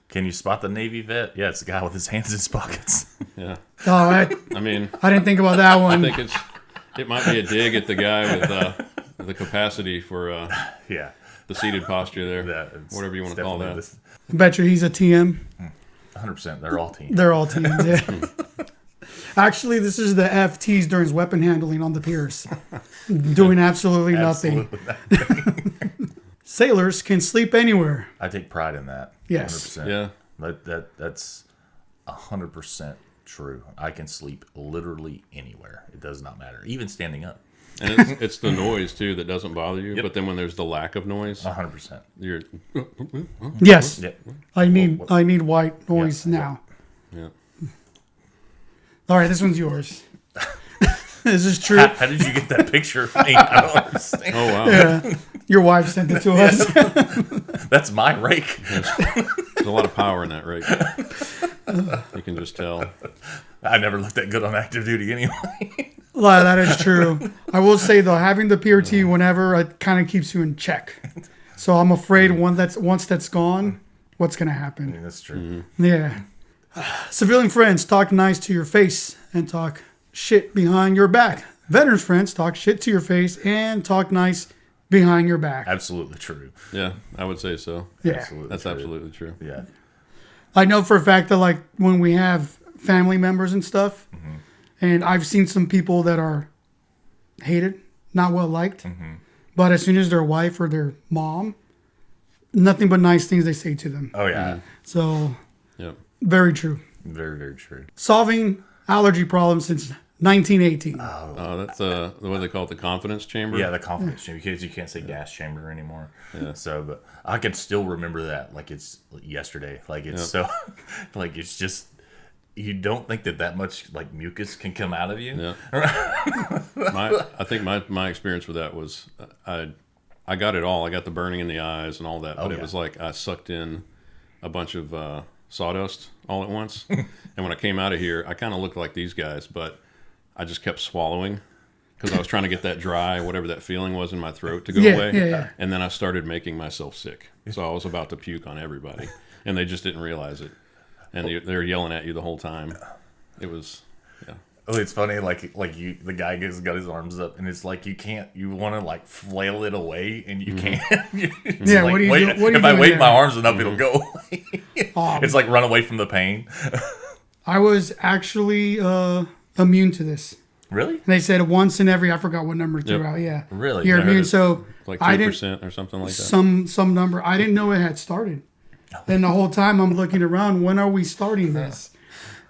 Can you spot the Navy vet? Yeah, it's the guy with his hands in his pockets. Yeah. Oh, I mean, I didn't think about that one. I think it might be a dig at the guy with the capacity for the seated posture there. Whatever you want to call that. I bet you he's a TM. 100%. They're all teams. They're all teams, yeah. Actually, this is the FTs during his weapon handling on the piers. Doing absolutely nothing. Sailors can sleep anywhere. I take pride in that. Yes. 100%. Yeah. That's 100% true. I can sleep literally anywhere. It does not matter. Even standing up. And it's the noise, too, that doesn't bother you. Yep. But then when there's the lack of noise... 100%. You're... Yes. Yep. I need white noise now. Yeah. All right, this one's yours. Is this true? How did you get that picture of me? I don't understand. Oh, wow. Yeah. Your wife sent it to us. That's my rake. There's a lot of power in that rake. You can just tell. I never looked that good on active duty anyway. Well, that is true. I will say, though, having the PRT whenever, it kind of keeps you in check. So I'm afraid once that's gone, what's going to happen? I mean, that's true. Mm-hmm. Yeah. Civilian friends talk nice to your face and talk shit behind your back. Veterans friends talk shit to your face and talk nice behind your back. Absolutely true. Yeah, I would say so. Yeah. Absolutely That's true. absolutely true. Yeah. I know for a fact that, like, when we have family members and stuff, and I've seen some people that are hated, not well liked, but as soon as their wife or their mom, nothing but nice things they say to them. Oh, yeah. So, Yep. very true. Very, very true. Solving allergy problems since 1918. That's what they call it, the confidence chamber. Yeah, the confidence chamber, because you can't say gas chamber anymore. Yeah. So, but I can still remember that like it's yesterday. Like it's so, like it's just, you don't think that much like mucus can come out of you. Yeah. I think my experience with that was I got it all. I got the burning in the eyes and all that, but it was like I sucked in a bunch of sawdust all at once. And when I came out of here, I kind of looked like these guys, but I just kept swallowing because I was trying to get that dry, whatever that feeling was in my throat to go away. Yeah. And then I started making myself sick. So I was about to puke on everybody, and they just didn't realize it. And they were yelling at you the whole time. It was, Oh, it's funny. Like you, the guy has got his arms up, and it's like you want to like flail it away, and you can't. It's Yeah, like, what do you do? What do you if I do wave there? my arms enough, it'll go away. It's like run away from the pain. I was actually immune to this. Really? They said once in every, I forgot what number throughout. Yeah. Really? You're I heard immune. it. So like I 3% or something like that. some number. I didn't know it had started. And the whole time I'm looking around, when are we starting this?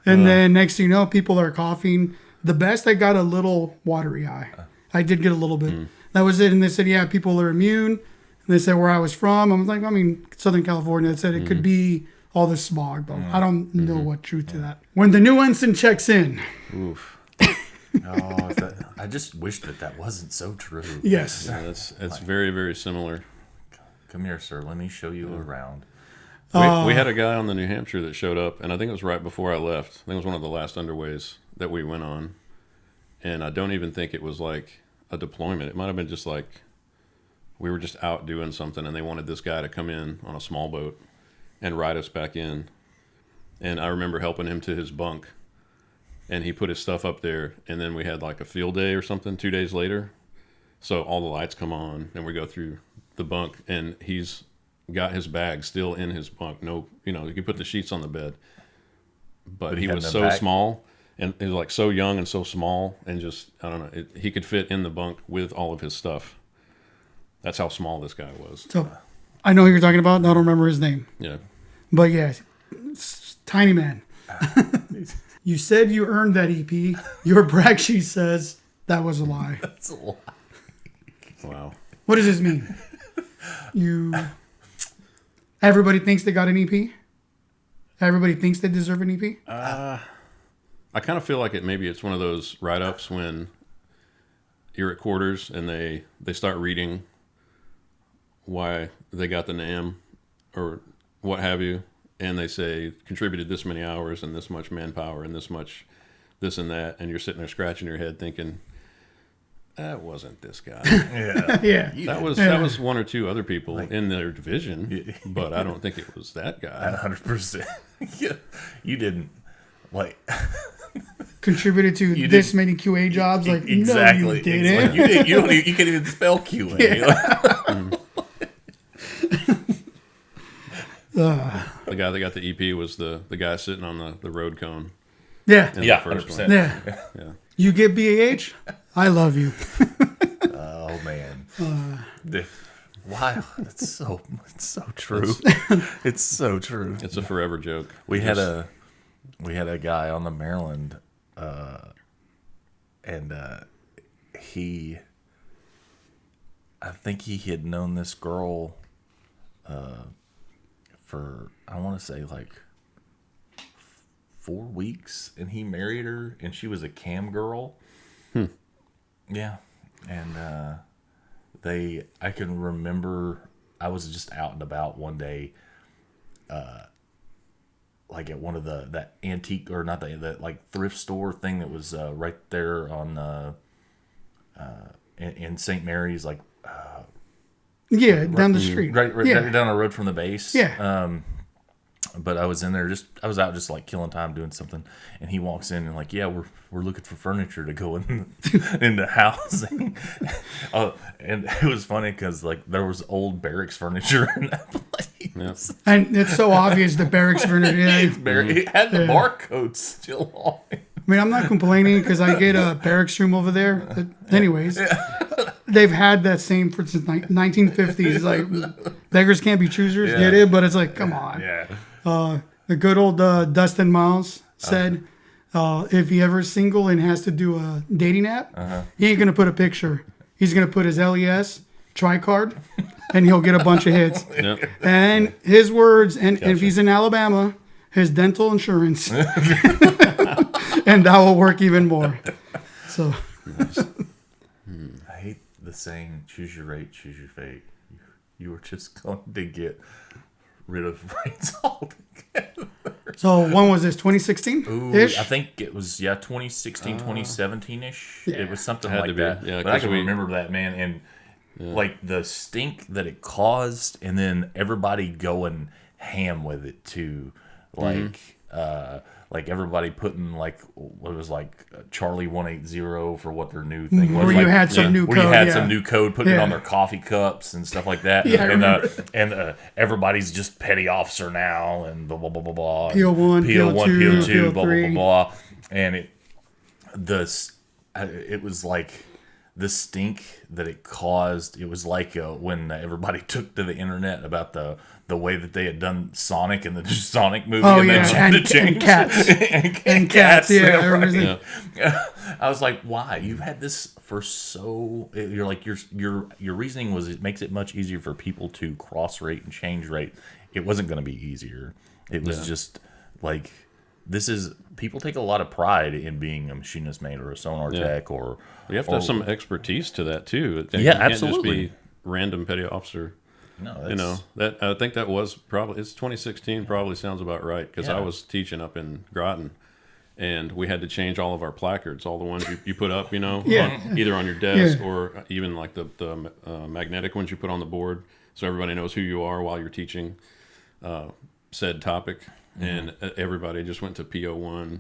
And then next thing you know, people are coughing. The best, I got a little watery eye. I did get a little bit. That was it. And they said, yeah, people are immune. And they said where I was from. I was like, Southern California. They said it could be all the smog, but I don't know what truth to that. When the new ensign checks in. Oof. I just wish that wasn't so true. Yes. Yeah, it's very, very similar. Come here, sir. Let me show you around. We had a guy on the New Hampshire that showed up, and I think it was right before I left. I think it was one of the last underways that we went on. And I don't even think it was like a deployment. It might have been just like we were just out doing something, and they wanted this guy to come in on a small boat and ride us back in. And I remember helping him to his bunk, and he put his stuff up there, and then we had like a field day or something 2 days later. So all the lights come on, and we go through the bunk, and he's got his bag still in his bunk. No, you can put the sheets on the bed. But he was so small, and he was like so young and so small, and just, I don't know, he could fit in the bunk with all of his stuff. That's how small this guy was. So I know who you're talking about. And I don't remember his name. Yeah. But yeah, tiny man. You said you earned that EP. Your brag sheet says that was a lie. That's a lie. Wow. What does this mean? Everybody thinks they got an EP? Everybody thinks they deserve an EP? I kind of feel like maybe it's one of those write-ups when you're at quarters and they start reading why they got the NAM or what have you, and they say contributed this many hours and this much manpower and this much this and that, and you're sitting there scratching your head thinking, that wasn't this guy. Yeah. Yeah. That was one or two other people in their division, but I don't think it was that guy. 100%. Yeah. You didn't like contributed to this many QA jobs. Like, exactly. No, you didn't. Like, you can't even spell QA. Yeah. The guy that got the EP was the guy sitting on the road cone. Yeah. Yeah, the first 100%. one. Yeah. You get BAH? I love you. Oh man. Wow, it's so true. It's so true. It's a forever joke. We had a guy on the Maryland, and I think he had known this girl for, I want to say, like 4 weeks, and he married her, and she was a cam girl. Yeah, and I can remember I was just out and about one day, like at one of that antique, or not that like thrift store thing that was right there on in St. Mary's, like down the street, right down the road from the base. Yeah. But I was in there I was out just like killing time doing something, and he walks in and like, yeah, we're looking for furniture to go into housing. And it was funny because like there was old barracks furniture in that place. Yes. And it's so obvious the barracks furniture. It had the barcode still on it. I mean, I'm not complaining because I get a barracks room over there. Anyways, they've had that same since 1950s. Like, beggars can't be choosers, get it? But it's like, come on. Yeah. The good old Dustin Miles said, if he ever single and has to do a dating app, he ain't going to put a picture. He's going to put his LES, tri-card, and he'll get a bunch of hits. Yep. And his words, and if he's in Alabama, his dental insurance. And that will work even more. So, I hate the saying, choose your rate, choose your fate. You were just going to get rid of rates altogether. So when was this? 2016-ish? I think it was 2016, 2017-ish. Yeah. It was something Had like to be. that. Yeah, but I 'cause can remember that, man, and like the stink that it caused, and then everybody going ham with it too, like like everybody putting like what was like Charlie 180 for what their new thing was. Where like, you had some new where code. you had some new code, putting it Yeah. on their coffee cups and stuff like that. Yeah, I and everybody's just petty officer now, and blah blah blah blah blah. PO1, PO2, PO2, blah blah blah blah. And it was like the stink that it caused. It was like when everybody took to the internet about the way that they had done Sonic and the new Sonic movie. Oh, and yeah. they tried to And change cats. and cats, yeah, right. I remember that. I was like, why? You've had this for so. You're like your reasoning was it makes it much easier for people to cross rate and change rate. It wasn't going to be easier. It was just like this is people take a lot of pride in being a machinist mate or a sonar tech or You have to have some expertise to that too. Yeah, you can't absolutely. Just be random petty officer. No, that's, You know that I think that was probably it's 2016. Probably sounds about right because I was teaching up in Groton, and we had to change all of our placards, all the ones you put up, you know, either on your desk or even like the magnetic ones you put on the board, so everybody knows who you are while you're teaching said topic. And everybody just went to PO1,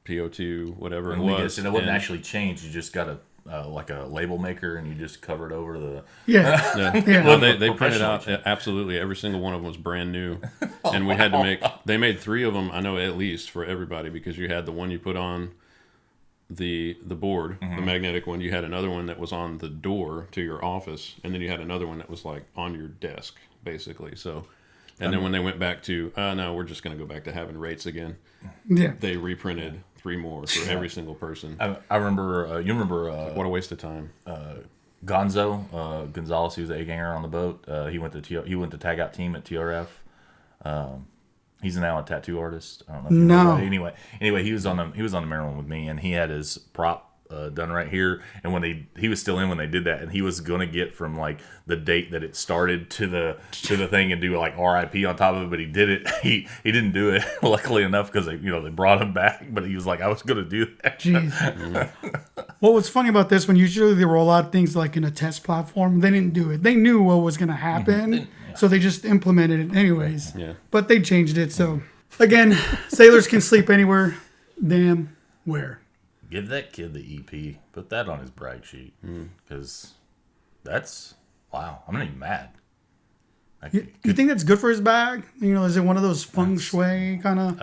PO2, whatever it was. And it wasn't actually changed. You just got like a label maker, and you just covered over the. Well, they printed out absolutely every single one of them was brand new, and we had to they made 3 of them, I know, at least for everybody, because you had the one you put on the board, the magnetic one. You had another one that was on the door to your office, and then you had another one that was like on your desk, basically. So. And then when they went back to, no, we're just going to go back to having rates again. Yeah. They reprinted 3 more for every single person. I remember, you remember... what a waste of time. Gonzalez, he was the A-ganger on the boat. He went to tag out team at TRF. He's now a tattoo artist. I don't know if you know that. Anyway, he was on the Maryland with me, and he had his prop done right here. And when he was still in when they did that, and he was gonna get from like the date that it started to the thing and do like RIP on top of it, but he did it. He didn't do it, luckily enough, because they brought him back. But he was like, I was gonna do that. Jeez. Well, what's funny about this, when usually they roll out things like in a test platform, they didn't do it. They knew what was gonna happen, so they just implemented it anyways. Yeah. But they changed it. So again, sailors can sleep anywhere. Damn where. Give that kid the EP. Put that on his brag sheet. Because that's... Wow. I'm not even mad. You think that's good for his bag? Is it one of those feng shui kind of...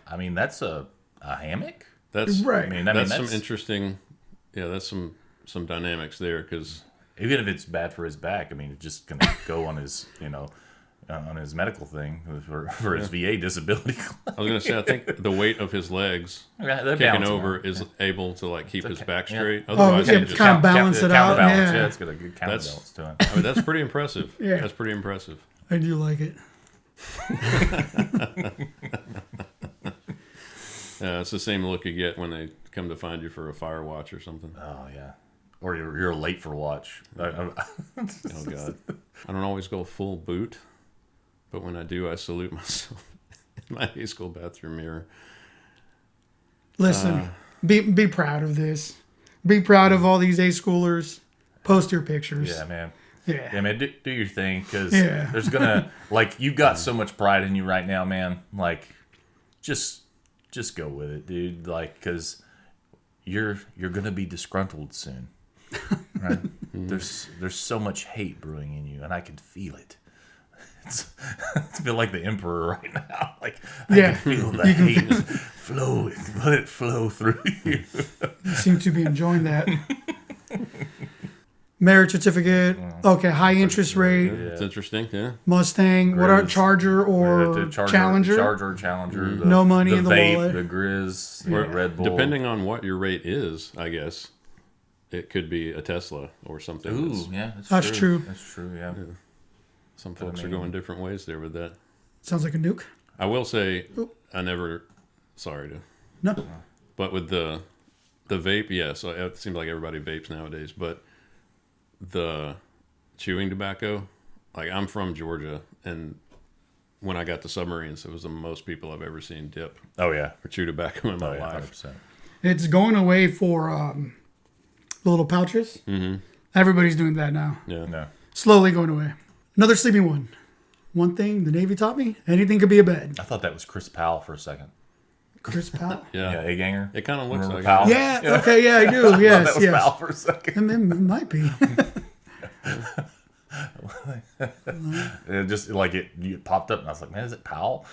I mean, that's a hammock? That's right. I mean, that's some interesting... Yeah, that's some dynamics there, because... Even if it's bad for his back, I mean, it's just going to go on his, on his medical thing for his VA disability. I was going to say, I think the weight of his legs kicking over is able to like keep his back straight. Otherwise, it just kind of balance it out. Yeah, it's got a good counterbalance to it. I mean, that's pretty impressive. Yeah. That's pretty impressive. I do like it. It's the same look you get when they come to find you for a fire watch or something. Oh, yeah. Or you're late for watch. Oh, God. I don't always go full boot, but when I do, I salute myself in my high school bathroom mirror. Listen, be proud of this. Be proud of all these A schoolers. Post your pictures. Yeah, man. Yeah, man, do your thing, because there's gonna, like, you got so much pride in you right now, man. Like, just go with it, dude. Like, because you're gonna be disgruntled soon. Right? There's so much hate brewing in you, and I can feel it. I feel like the emperor right now. Like, I can feel the hate flowing. Let it flow through you. You seem to be enjoying that. Merit certificate. Okay, high interest rate. It's interesting, yeah. Mustang. Grizz. What are Charger or Challenger? Challenger. No money in the vape, wallet. The Grizz, the Red Bull. Depending on what your rate is, I guess, it could be a Tesla or something. Ooh, that's true. That's true, yeah. Some folks are going different ways there with that. Sounds like a nuke. I will say, sorry to. No. But with the vape, yes, it seems like everybody vapes nowadays, but the chewing tobacco, like, I'm from Georgia, and when I got to Submarines, it was the most people I've ever seen dip. Oh, yeah. Or chew tobacco in my life. 100%. It's going away for the little pouches. Mm-hmm. Everybody's doing that now. Yeah. No. Slowly going away. Another sleeping one. One thing the Navy taught me: anything could be a bed. I thought that was Chris Powell for a second. Chris Powell. Yeah, A-ganger. It kind of looks like Powell. Yeah. Okay. Yeah, I do. Yes. that was yes. Powell for a second. It might be. It just like it popped up, and I was like, "Man, is it Powell?"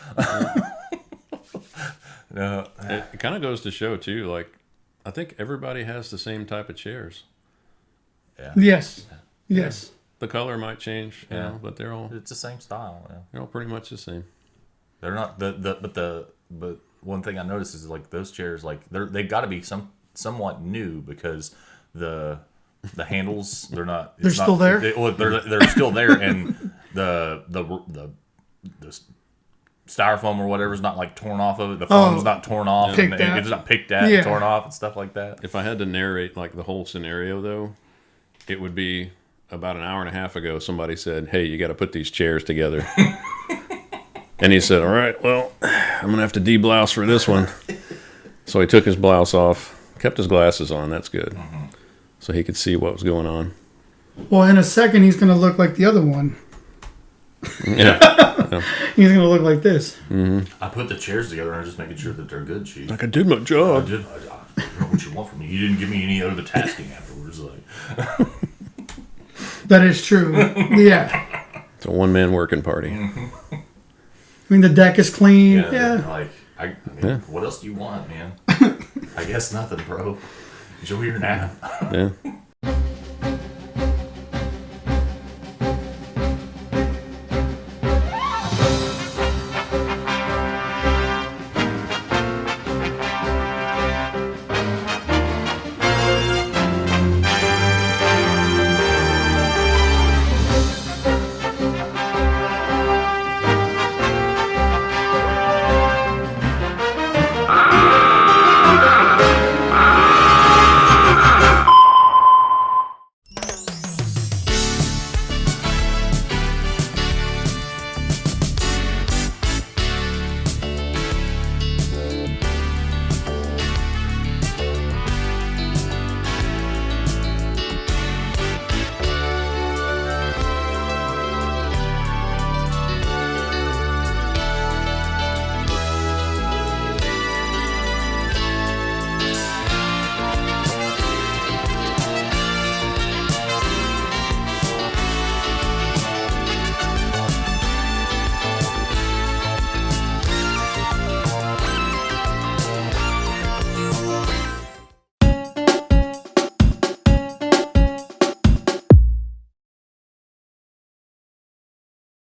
No. It kind of goes to show too. Like, I think everybody has the same type of chairs. Yeah. Yes. Yes. The color might change, but they're all It's the same style. Yeah. they're all pretty much the same. They're not but one thing I noticed is like those chairs, like they've got to be somewhat new, because the handles They're still there? They're still there, and the styrofoam or whatever is not like torn off of it. The foam's not torn off. And it's not picked at, and torn off and stuff like that. If I had to narrate like the whole scenario, though, it would be about an hour and a half ago. Somebody said, "Hey, you got to put these chairs together." And he said, "All right, well, I'm gonna have to de-blouse for this one." So he took his blouse off, kept his glasses on. That's good, so he could see what was going on. Well, in a second, he's gonna look like the other one. Yeah. He's gonna look like this. I put the chairs together, and I'm just making sure that they're good, Chief. Like, I did my job. I don't know what you want from me. You didn't give me any other tasking afterwards. Like, that is true. Yeah. It's a one-man working party. I mean, the deck is clean. Yeah. Like, I mean, what else do you want, man? I guess nothing, bro. Enjoy your nap. Yeah.